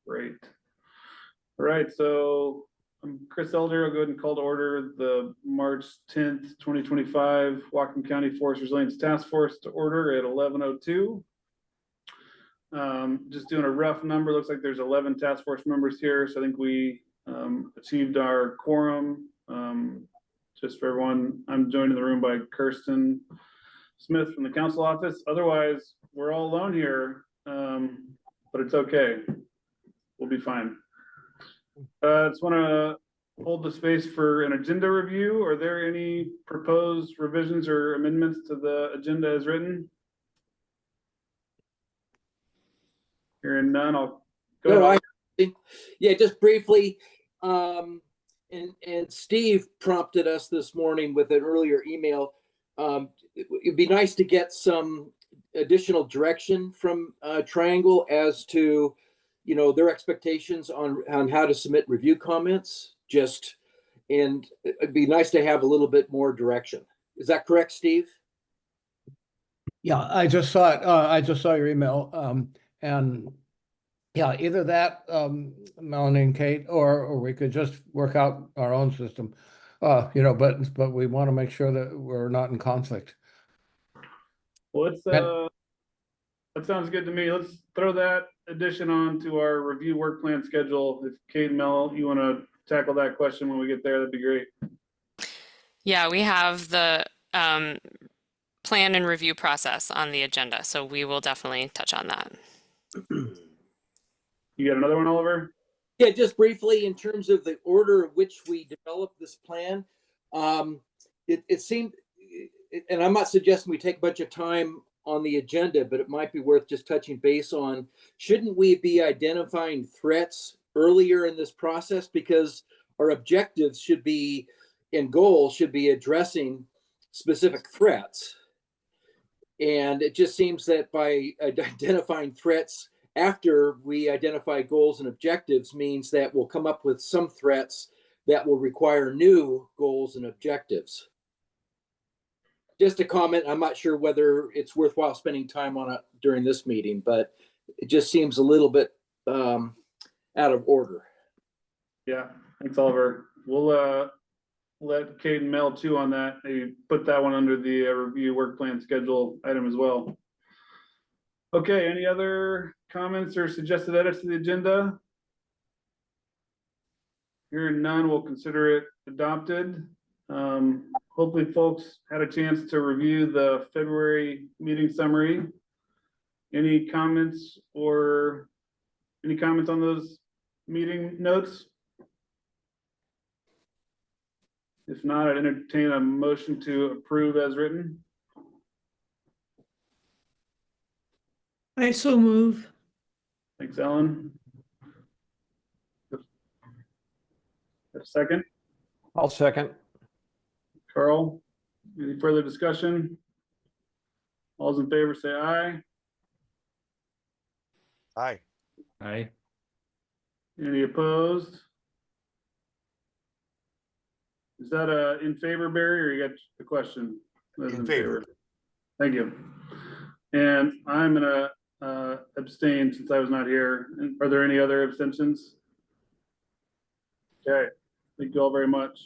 Great. All right, so I'm Chris Elder. I'll go ahead and call to order the March 10th, 2025 Whatcom County Forest Resilience Task Force to order at 11:02. Just doing a rough number, looks like there's 11 task force members here, so I think we achieved our quorum. Just for everyone, I'm joined in the room by Kirsten Smith from the council office. Otherwise, we're all alone here, but it's okay. We'll be fine. Just want to hold the space for an agenda review. Are there any proposed revisions or amendments to the agenda as written? Hearing none, I'll go ahead. Yeah, just briefly. And Steve prompted us this morning with an earlier email. It'd be nice to get some additional direction from Triangle as to, you know, their expectations on how to submit review comments. And it'd be nice to have a little bit more direction. Is that correct, Steve? Yeah, I just saw it. I just saw your email. And yeah, either that, Melanie and Kate, or we could just work out our own system. You know, but we want to make sure that we're not in conflict. Well, that sounds good to me. Let's throw that addition on to our review work plan schedule. If Kate and Mel, you want to tackle that question when we get there, that'd be great. Yeah, we have the plan and review process on the agenda, so we will definitely touch on that. You got another one, Oliver? Yeah, just briefly in terms of the order of which we developed this plan. It seemed, and I'm not suggesting we take a bunch of time on the agenda, but it might be worth just touching base on, shouldn't we be identifying threats earlier in this process? Because our objectives should be, and goals should be addressing specific threats. And it just seems that by identifying threats after we identify goals and objectives means that we'll come up with some threats that will require new goals and objectives. Just a comment, I'm not sure whether it's worthwhile spending time on it during this meeting, but it just seems a little bit out of order. Yeah, thanks, Oliver. We'll let Kate and Mel chew on that. Maybe put that one under the review work plan schedule item as well. Okay, any other comments or suggested edits to the agenda? Hearing none, we'll consider it adopted. Hopefully folks had a chance to review the February meeting summary. Any comments on those meeting notes? If not, I'd entertain a motion to approve as written. I so move. Thanks, Ellen. A second? I'll second. Carl, any further discussion? All those in favor say aye. Aye. Aye. Any opposed? Is that a in favor, Barry, or you got the question? In favor. Thank you. And I'm gonna abstain since I was not here. And are there any other abstentions? Okay, thank you all very much.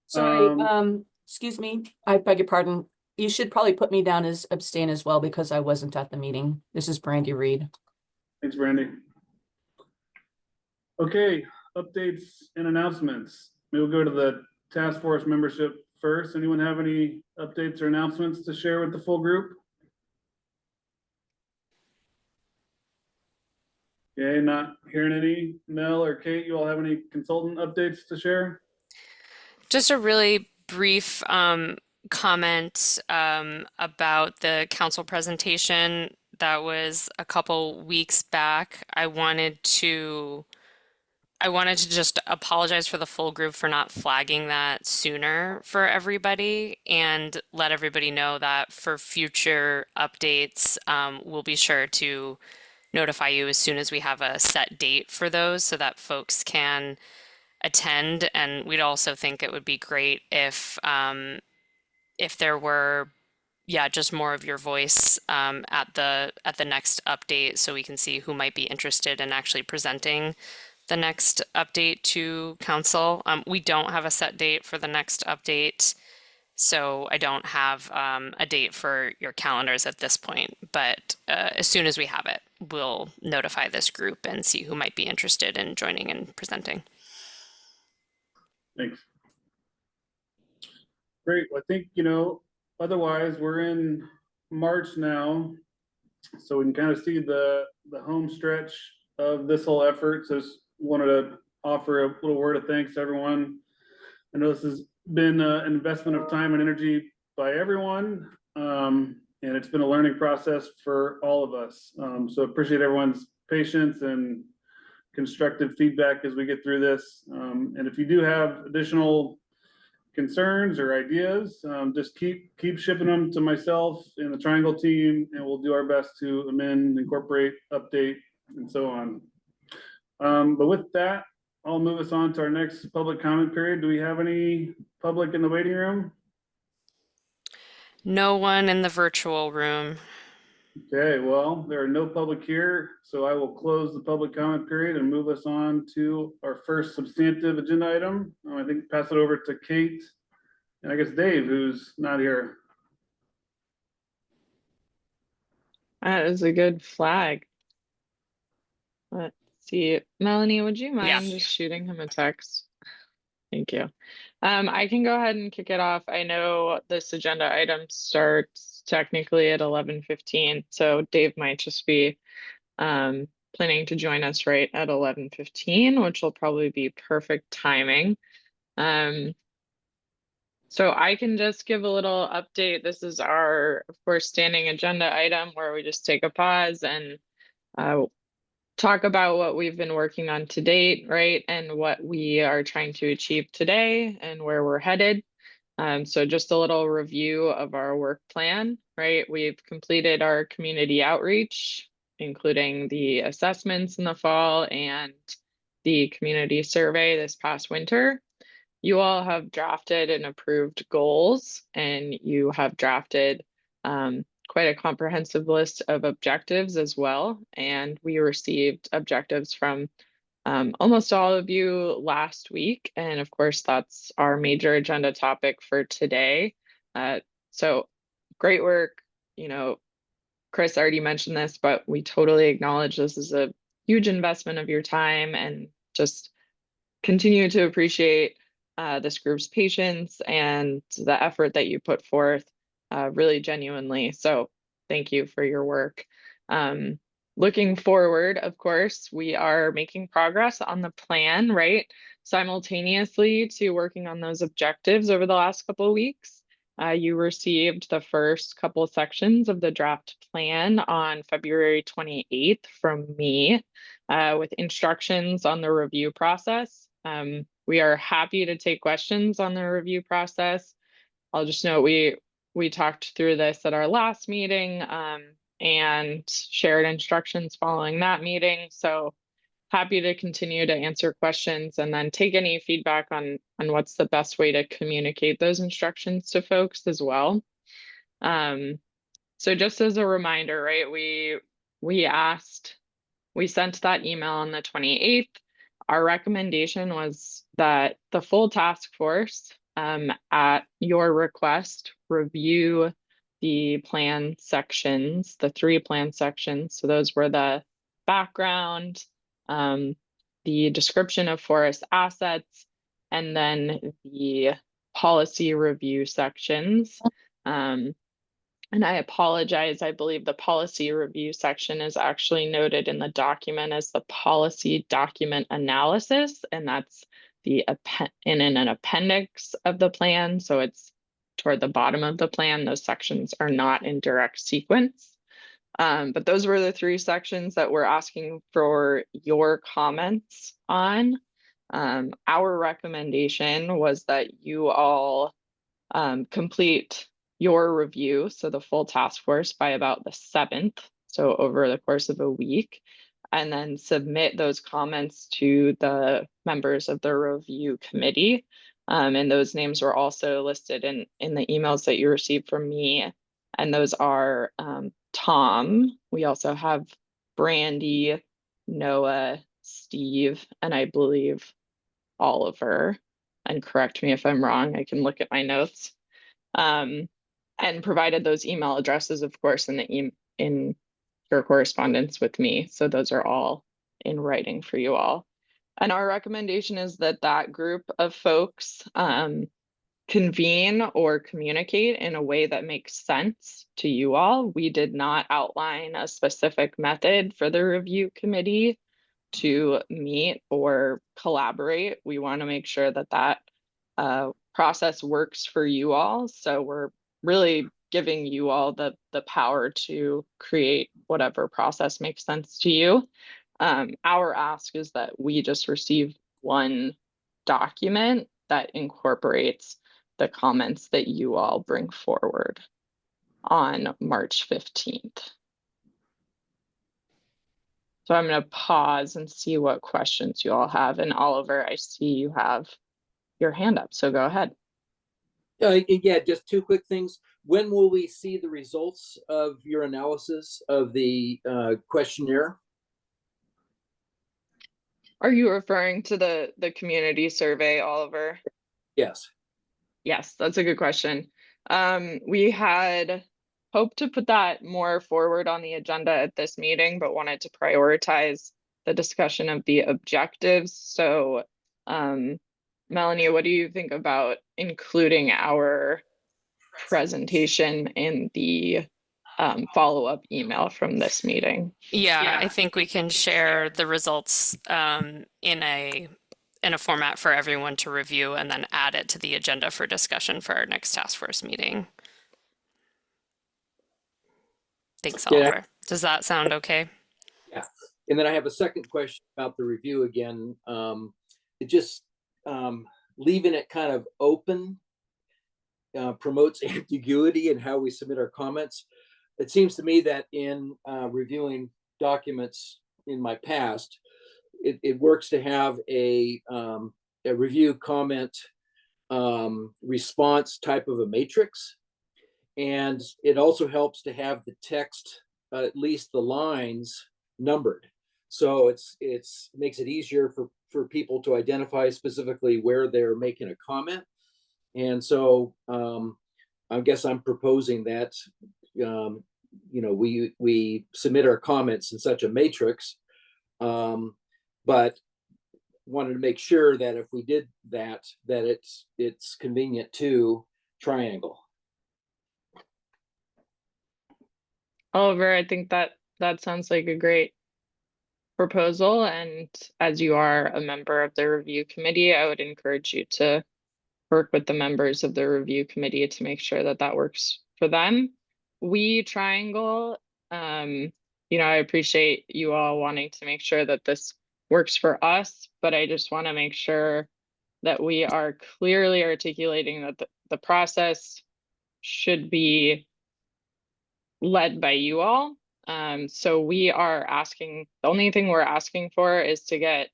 Sorry, excuse me, I beg your pardon. You should probably put me down as abstain as well because I wasn't at the meeting. This is Brandy Reed. Thanks, Brandy. Okay, updates and announcements. Maybe we'll go to the task force membership first. Anyone have any updates or announcements to share with the full group? Okay, not hearing any. Mel or Kate, you all have any consultant updates to share? Just a really brief comment about the council presentation that was a couple weeks back. I wanted to just apologize for the full group for not flagging that sooner for everybody and let everybody know that for future updates, we'll be sure to notify you as soon as we have a set date for those so that folks can attend. And we'd also think it would be great if there were yeah, just more of your voice at the next update so we can see who might be interested in actually presenting the next update to council. We don't have a set date for the next update, so I don't have a date for your calendars at this point, but as soon as we have it, we'll notify this group and see who might be interested in joining and presenting. Thanks. Great. Well, I think, otherwise we're in March now, so we can kind of see the home stretch of this whole effort. So just wanted to offer a little word of thanks to everyone. I know this has been an investment of time and energy by everyone, and it's been a learning process for all of us. So appreciate everyone's patience and constructive feedback as we get through this. And if you do have additional concerns or ideas, just keep shipping them to myself and the Triangle team, and we'll do our best to amend, incorporate, update, and so on. But with that, I'll move us on to our next public comment period. Do we have any public in the waiting room? No one in the virtual room. Okay, well, there are no public here, so I will close the public comment period and move us on to our first substantive agenda item. I think pass it over to Kate and I guess Dave, who's not here. That is a good flag. Let's see. Melanie, would you mind just shooting him a text? Thank you. I can go ahead and kick it off. I know this agenda item starts technically at 11:15, so Dave might just be planning to join us right at 11:15, which will probably be perfect timing. So I can just give a little update. This is our, of course, standing agenda item where we just take a pause and talk about what we've been working on to date, right? And what we are trying to achieve today and where we're headed. So just a little review of our work plan, right? We've completed our community outreach, including the assessments in the fall and the community survey this past winter. You all have drafted and approved goals, and you have drafted quite a comprehensive list of objectives as well. And we received objectives from almost all of you last week. And of course, that's our major agenda topic for today. So great work. Chris already mentioned this, but we totally acknowledge this is a huge investment of your time, and just continue to appreciate this group's patience and the effort that you put forth, really genuinely. So thank you for your work. Looking forward, of course, we are making progress on the plan, right? Simultaneously to working on those objectives over the last couple of weeks. You received the first couple of sections of the draft plan on February 28th from me, with instructions on the review process. We are happy to take questions on the review process. I'll just note we talked through this at our last meeting and shared instructions following that meeting. So happy to continue to answer questions and then take any feedback on what's the best way to communicate those instructions to folks as well. So just as a reminder, right, we sent that email on the 28th. Our recommendation was that the full task force, at your request, review the plan sections, the 3 plan sections. So those were the background, the description of forest assets, and then the policy review sections. And I apologize, I believe the policy review section is actually noted in the document as the policy document analysis, and that's in an appendix of the plan. So it's toward the bottom of the plan. Those sections are not in direct sequence. But those were the 3 sections that we're asking for your comments on. Our recommendation was that you all complete your review, so the full task force, by about the 7th, so over the course of a week, and then submit those comments to the members of the review committee. And those names were also listed in the emails that you received from me And those are Tom. We also have Brandy, Noah, Steve, and I believe Oliver. And correct me if I'm wrong, I can look at my notes. And provided those email addresses, of course, in your correspondence with me. So those are all in writing for you all. And our recommendation is that that group of folks convene or communicate in a way that makes sense to you all. We did not outline a specific method for the review committee to meet or collaborate. We want to make sure that that process works for you all. So we're really giving you all the power to create whatever process makes sense to you. Our ask is that we just receive one document that incorporates the comments that you all bring forward on March 15th. So I'm going to pause and see what questions you all have. And Oliver, I see you have your hand up, so go ahead. Yeah, just two quick things. When will we see the results of your analysis of the questionnaire? Are you referring to the community survey, Oliver? Yes. Yes, that's a good question. We had hoped to put that more forward on the agenda at this meeting, but wanted to prioritize the discussion of the objectives. So, Melanie, what do you think about including our presentation in the follow-up email from this meeting? Yeah, I think we can share the results in a format for everyone to review and then add it to the agenda for discussion for our next task force meeting. Thanks, Yeah. Oliver. Does that sound okay? Yeah. And then I have a second question about the review again. It just leaving it kind of open promotes ambiguity in how we submit our comments. It seems to me that in reviewing documents in my past, it works to have a review comment response type of a matrix. And it also helps to have the text, at least the lines, numbered. So it makes it easier for people to identify specifically where they're making a comment. And so I guess I'm proposing that we submit our comments in such a matrix, but wanted to make sure that if we did that it's convenient to triangle. Oliver, I think that sounds like a great proposal. And as you are a member of the review committee, I would encourage you to work with the members of the review committee to make sure that that works for them. We triangle, I appreciate you all wanting to make sure that this works for us, but I just want to make sure that we are clearly articulating that the process should be led by you all. So we are asking, the only thing we're asking for is to get,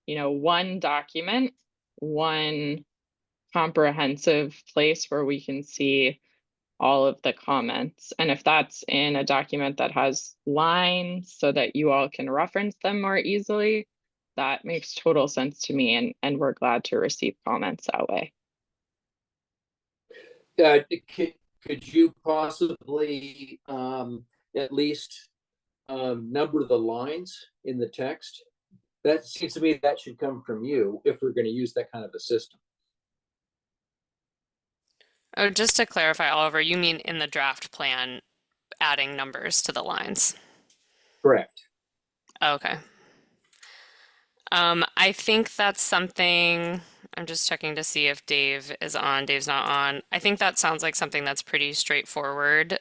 one document, one comprehensive place where we can see all of the comments. And if that's in a document that has lines so that you all can reference them more easily, that makes total sense to me, and we're glad to receive comments that way. Could you possibly at least number the lines in the text? That seems to me that should come from you if we're going to use that kind of a system. Oh, just to clarify, Oliver, you mean in the draft plan, adding numbers to the lines? Correct. Okay. I think that's something, I'm just checking to see if Dave is on. Dave's not on. I think that sounds like something that's pretty straightforward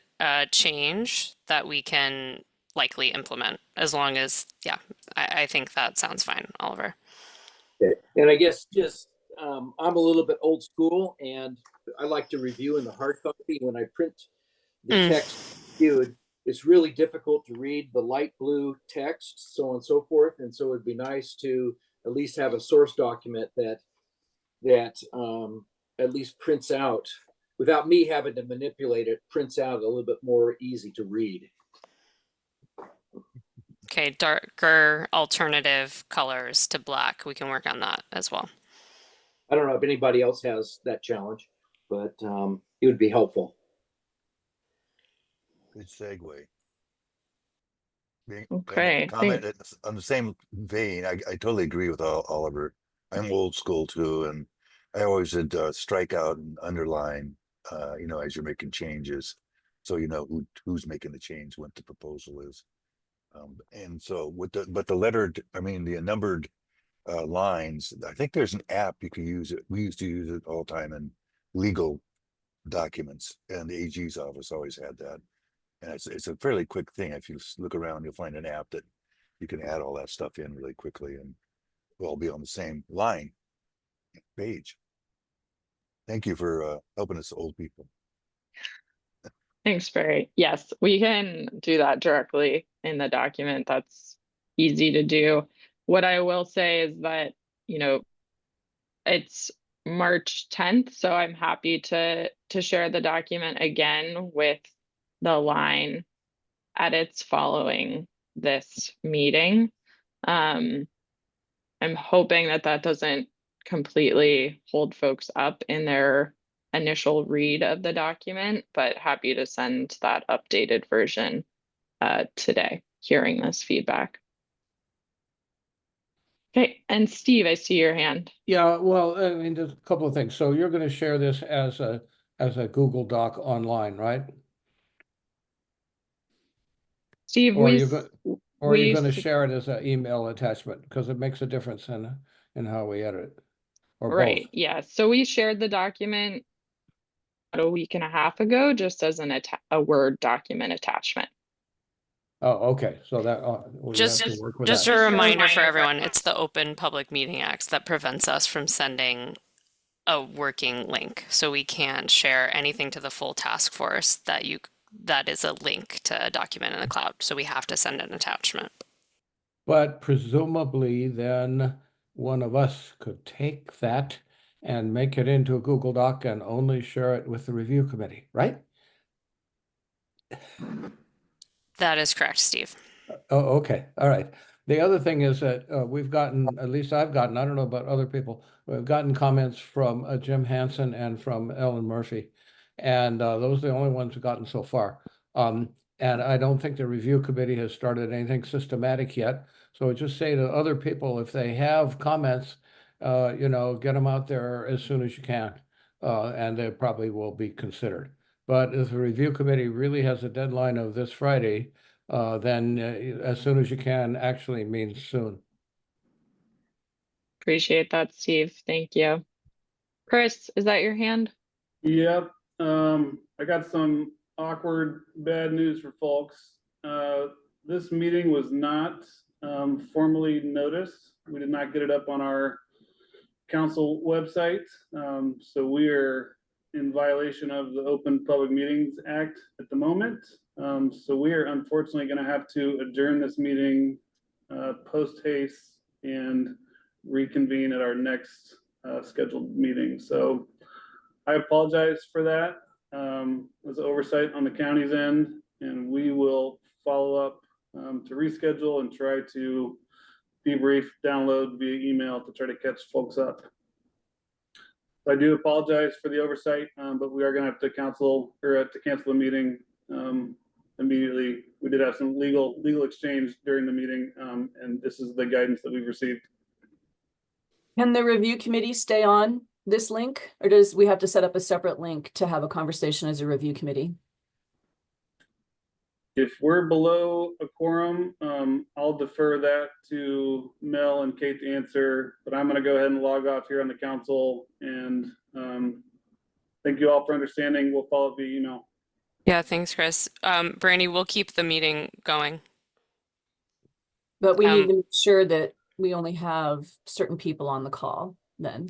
change that we can likely implement as long as, yeah, I think that sounds fine, Oliver. Okay. And I guess just, I'm a little bit old school and I like to review in the hard copy. When I print the text viewed, it's really difficult to read the light blue text, so on and so forth. And so it'd be nice to at least have a source document that at least prints out without me having to manipulate it, prints out a little bit more easy to read. Okay, darker alternative colors to black. We can work on that as well. I don't know if anybody else has that challenge, but it would be helpful. Good segue. Okay, Comment on the same vein, I totally agree with Oliver. I'm old school too, and I always did strike out and underline, as you're making changes. So you know who's making the change, what the proposal is. And so but the the numbered lines, I think there's an app you can use it. We used to use it all the time in legal documents, and the AG's office always had that. And it's a fairly quick thing. If you look around, you'll find an app that you can add all that stuff in really quickly, and we'll all be on the same line page. Thank you for helping us old people. thanks, Barry. Yes, we can do that directly in the document. That's easy to do. What I will say is that, it's March 10th, so I'm happy to share the document again with the line edits following this meeting. I'm hoping that doesn't completely hold folks up in their initial read of the document, but happy to send that updated version today, hearing this feedback. Okay, and Steve, I see your hand. Yeah, well, I mean, there's a couple of things. So you're going to share this as a Google Doc online, right? Steve, Or we you're going, or are you we going to s- share it as an email attachment? Because it makes a difference in how we edit it. Or both. right, yeah. So we shared the document about a week and a half ago, just as a Word document attachment. Oh, okay. So that we have to work with Just that. a reminder for everyone, it's the Open Public Meeting Act that prevents us from sending a working link. So we can't share anything to the full task force that is a link to a document in the cloud. So we have to send an attachment. But presumably then one of us could take that and make it into a Google Doc and only share it with the review committee, right? That is correct, Steve. Oh, okay. All right. The other thing is that we've gotten, at least I've gotten, I don't know about other people, we've gotten comments from Jim Hansen and from Ellen Murphy. And those are the only ones we've gotten so far. And I don't think the review committee has started anything systematic yet. So I just say to other people, if they have comments, get them out there as soon as you can. And they probably will be considered. But if the review committee really has a deadline of this Friday, then as soon as you can actually means soon. Appreciate that, Steve. Thank you. Chris, is that your hand? Yep, I got some awkward, bad news for folks. This meeting was not, formally noticed. We did not get it up on our council website. So we are in violation of the Open Public Meetings Act at the moment. So we are unfortunately gonna have to adjourn this meeting, post haste and reconvene at our next, scheduled meeting. So I apologize for that. As oversight on the county's end, and we will follow up to reschedule and try to debrief, download via email to try to catch folks up. I do apologize for the oversight, but we are going to have to cancel the meeting immediately. We did have some legal exchange during the meeting, and this is the guidance that we've received. Can the review committee stay on this link, or does we have to set up a separate link to have a conversation as a review committee? If we're below a quorum, I'll defer that to Mel and Kate to answer, but I'm gonna go ahead and log off here on the council, and thank you all for understanding. We'll follow up via email. Yeah, thanks, Chris. Brandy, we'll keep the meeting going. But we need to make sure that we only have certain people on the call then.